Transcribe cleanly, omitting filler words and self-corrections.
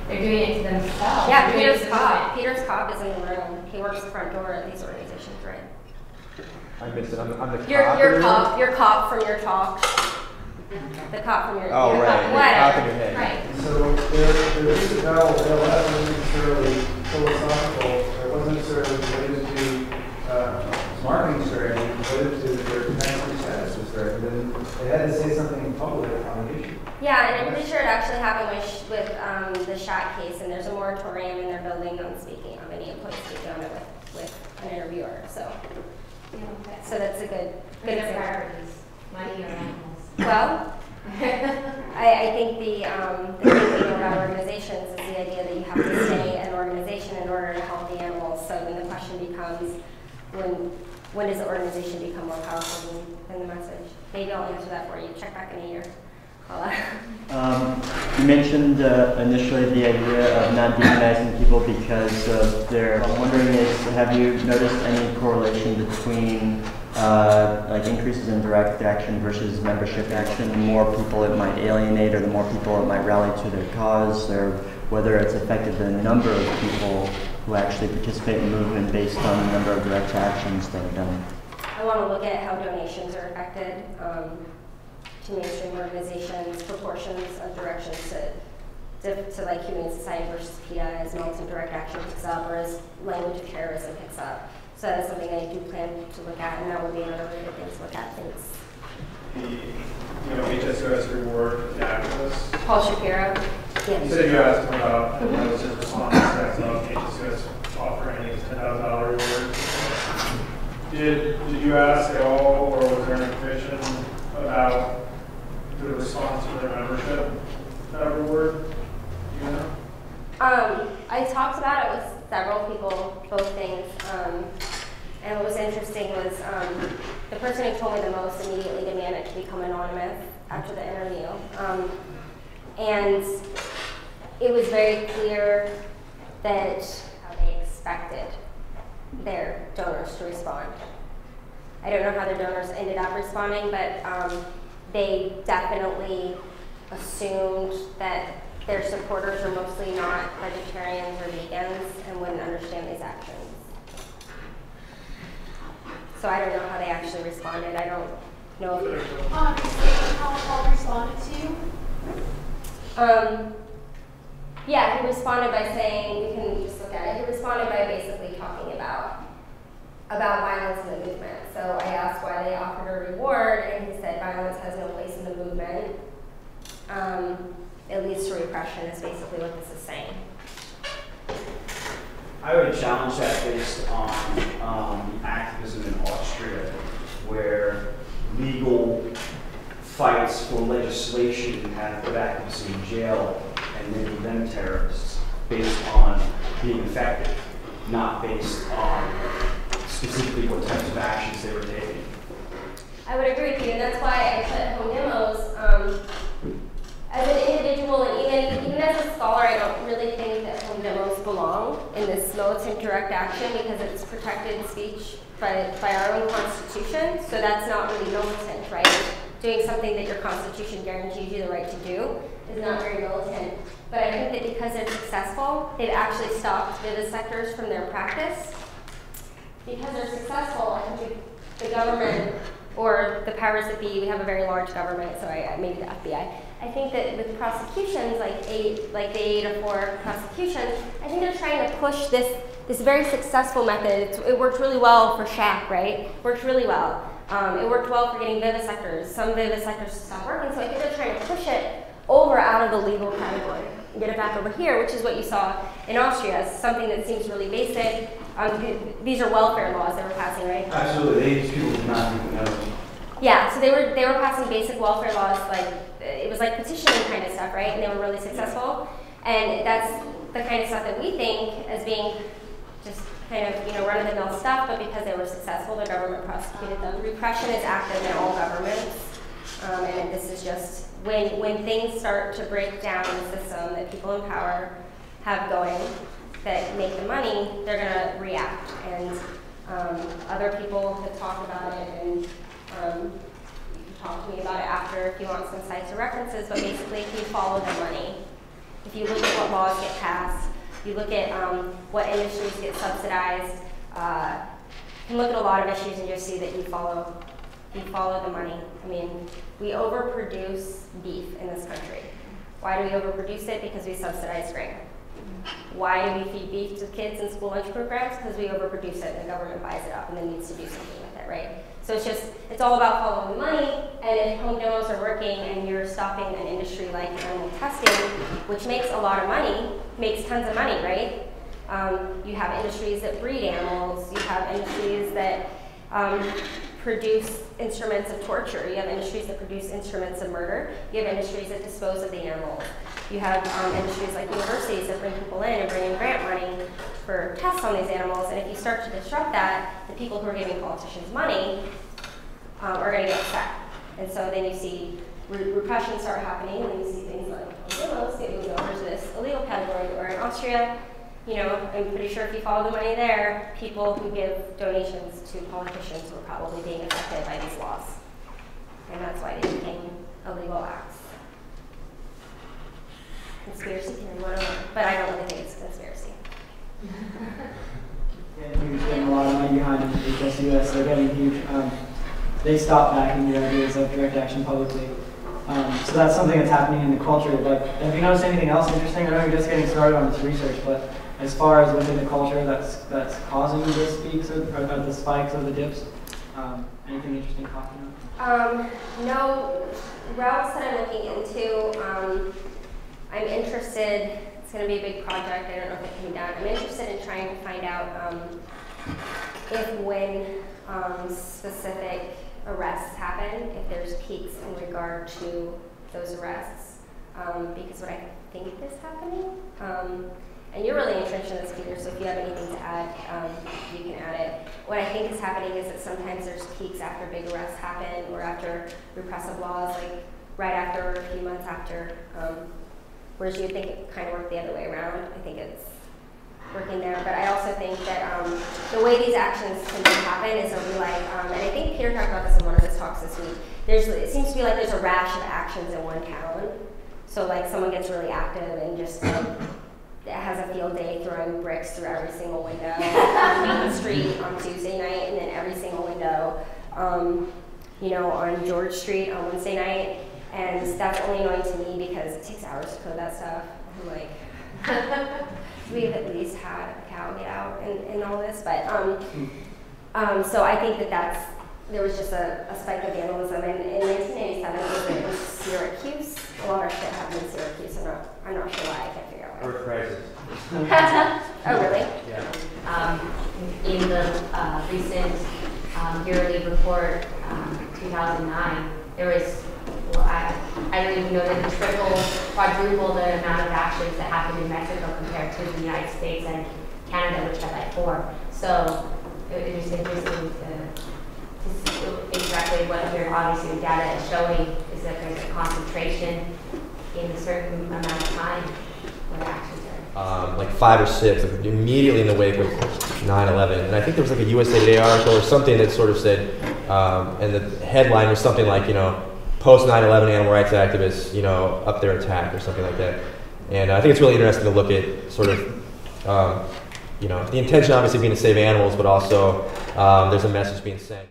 they're doing it to themselves. Yeah, Peter's cop is in the room. He works the front door at these organizations, right? I missed it. I'm the cop. Your cop from your talk. The cop from your. Oh, your right. Cop, The cop in your head. Right. So there is a battle that wasn't necessarily philosophical. It wasn't necessarily related to marketing strategy, related to their country status as strategy. They had to say something in public on the issue. Yeah, and I'm pretty sure it actually happened with the Shat case, and there's a moratorium in their building on speaking on any employees speaking on it with an interviewer. So that's a good priorities, money or animals. Well, I think the thing about organizations is the idea that you have to stay an organization in order to help the animals. So then the question becomes, when does the organization become more powerful than the message? Maybe I'll answer that for you. Check back in a year. You mentioned initially the idea of not demonizing people because of their. I'm wondering have you noticed any correlation between like increases in direct action versus membership action? The more people it might alienate, or the more people it might rally to their cause, or whether it's affected the number of people who actually participate in the movement based on the number of direct actions that are done. I want to look at how donations are affected. To mainstream organizations, proportions of directions to like Humane Society versus PETA as militant direct action picks up, or as language of terrorism picks up. So that's something I do plan to look at, and that would be another really good thing to look at. Thanks. The HSOS reward activists. Paul Shapiro. Yeah. You said you asked him about what was his response to that HSOS offering his $10,000 reward. Did you ask at all, or was there information about the response to their membership reward? Do you know? I talked about it with several people, both things. And what was interesting was the person who told me the most immediately demanded to become anonymous after the interview. And it was very clear that how they expected their donors to respond. I don't know how their donors ended up responding, but they definitely assumed that their supporters are mostly not vegetarians or vegans and wouldn't understand these actions. So I don't know how they actually responded. I don't know if how Paul responded to you? Yeah, he responded by saying, we can just look at it, he responded by basically talking about violence in the movement. So I asked why they offered a reward, and he said violence has no place in the movement. It leads to repression is basically what this is saying. I would challenge that based on activism in Austria, where legal fights for legislation have put activists in jail and labeled them terrorists based on being effective, not based on specifically what types of actions they were taking. I would agree with you, and that's why I put home demos. As an individual, and even as a scholar, I don't really think that home demos belong in this militant direct action because it's protected speech by our own constitution. So that's not really militant, right? Doing something that your constitution guarantees you the right to do is not very militant. But I think that because they're successful, they've actually stopped vivisectors from their practice. Because they're successful, I think the government or the powers that be, we have a very large government, so maybe the FBI. I think that with prosecutions, like the 804 prosecutions, I think they're trying to push this very successful method. It worked really well for SHAC, right? It worked really well. It worked well for getting vivisectors. Some vivisectors stopped working, so I think they're trying to push it over out of the legal category and get it back over here, which is what you saw in Austria, something that seems really basic. These are welfare laws they were passing, right? Absolutely, these people do not even know. Yeah, so they were passing basic welfare laws, like it was like petitioning kind of stuff, right? And they were really successful. And that's the kind of stuff that we think as being just kind of, run-of-the-mill stuff, but because they were successful, the government prosecuted them. Repression is active in all governments, and this is just when things start to break down the system that people in power have going that make the money, they're going to react. And other people have talked about it, and you can talk to me about it after if you want some sites or references, but basically if you follow the money, if you look at what what laws get passed, you look at what industries get subsidized, you can look at a lot of issues and just see that you follow the money. I mean, we overproduce beef in this country. Why do we overproduce it? Because we subsidize grain. Why do we feed beef to kids in school lunch programs? Because we overproduce it and the government buys it up and then needs to do something with it, right? So it's all about following the money, and if home demos are working and you're stopping an industry like animal testing, which makes a lot of money, makes tons of money, right? You have industries that breed animals, you have industries that produce instruments of torture, you have industries that produce instruments of murder, you have industries that dispose of the animals. You have industries like universities that bring people in and bring in grant money for tests on these animals, and if you start to disrupt that, the people who are giving politicians money are going to get upset. And so then you see repression start happening, and you see things like demos get moved over to this illegal category, or in Austria, you know, I'm pretty sure if you follow the money there, people who give donations to politicians were probably being affected by these laws. And that's why they became illegal acts. Conspiracy theory 101, but I don't really think it's a conspiracy. Yeah, you're spending a lot of money behind HSUS. They're getting huge. They stopped backing the ideas of direct action publicly. So that's something that's happening in the culture. Like, have you noticed anything else interesting? I know you're just getting started on this research, but as far as within the culture that's causing the spikes of the dips, anything interesting popping up? No routes that I'm looking into. I'm interested. It's going to be a big project. I don't know if it can be done. I'm interested in trying to find out if when specific arrests happen, if there's peaks in regard to those arrests, because what I think is happening, and you're really entrenched in this, Peter, so if you have anything to add, you can add it. What I think is happening is that sometimes there's peaks after big arrests happen, or after repressive laws, like right after or a few months after, whereas you would think it kind of worked the other way around. I think it's working there, but I also think that the way these actions can happen is a real, and I think Peter talked about this in one of his talks this week, it seems to be like there's a rash of actions in one town. So like someone gets really active and just has a field day throwing bricks through every single window on Main Street on Tuesday night, and then every single window, you know, on George Street on Wednesday night. And that's only annoying to me because it takes hours to code that stuff. I'm like, we've at least had a cow get out and all this, but so I think that there was just a spike of vandalism. And in 1987, it was in Syracuse. A lot of shit happened in Syracuse. I'm not sure why. I can't figure out why. Earth crisis. Oh, really? Yeah. In the recent yearly report, 2009, there was, well, I don't even know that the quadruple the amount of actions that happened in Mexico compared to the United States and Canada, which had like 4. So it was interesting to see exactly what your obviously data is showing is that there's a concentration in a certain amount of time where actions are. Like 5 or 6, like immediately in the wake of 9/11, and I think there was like a USA Today article or something that sort of said, and the headline was something like, you know, post 9/11 animal rights activists, you know, up their attack or something like that. And I think it's really interesting to look at sort of, you know, the intention obviously being to save animals, but also there's a message being sent.